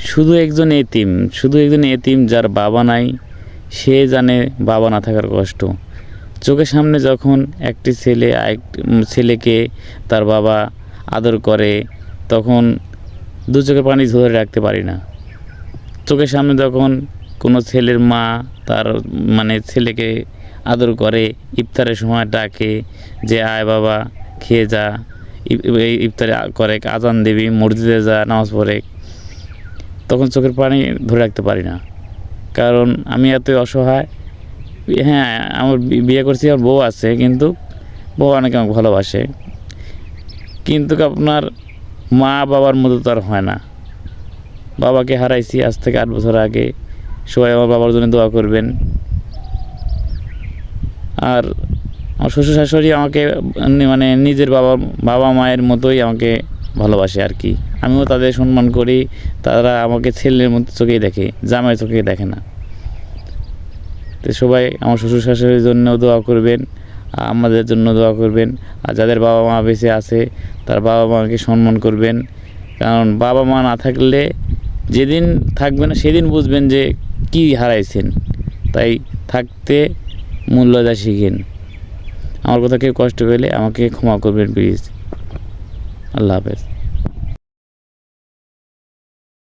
শুধু একজন এতিম যার বাবা নাই, সে জানে বাবা না থাকার কষ্ট। চোখের সামনে যখন একটি ছেলে ছেলেকে তার বাবা আদর করে, তখন দু চোখে পানি ধরে রাখতে পারি না। চোখের সামনে যখন কোনো ছেলের মা তার ছেলেকে আদর করে, ইফতারের সময় ডাকে যে আয় বাবা খেয়ে যা, ইফতারে করে, আজান দেবী, মসজিদে যা, নামাজ পড়ে, তখন চোখের পানি ধরে রাখতে পারি না। কারণ আমি এতই অসহায়। হ্যাঁ, আমার বিয়ে করছি, আমার বউ আছে, কিন্তু বউ অনেকে আমাকে ভালোবাসে, কিন্তু আপনার মা বাবার মতো তো আর হয় না। বাবাকে হারাইছি আজ থেকে 8 বছর আগে। সবাই আমার বাবার জন্য দোয়া করবেন। আর আমার শ্বশুর শাশুড়ি আমাকে নিজের বাবা মায়ের মতোই আমাকে ভালোবাসে আর কি। আমিও তাদের সম্মান করি। তারা আমাকে ছেলের মতো চোখেই দেখে, জামাই চোখেই দেখে না। তো সবাই আমার শ্বশুর শাশুড়ির জন্য দোয়া করবেন, আমাদের জন্য দোয়া করবেন। আর যাদের বাবা মা বেঁচে আছে, তার বাবা মাকে সম্মান করবেন। কারণ বাবা মা না থাকলে যেদিন থাকবে না সেদিন বুঝবেন যে কি হারাইছেন। তাই থাকতে মূল্য দেওয়া শিখেন। আমার কথা কেউ কষ্ট পেলে আমাকে ক্ষমা করবেন প্লিজ। আল্লাহ হাফেজ।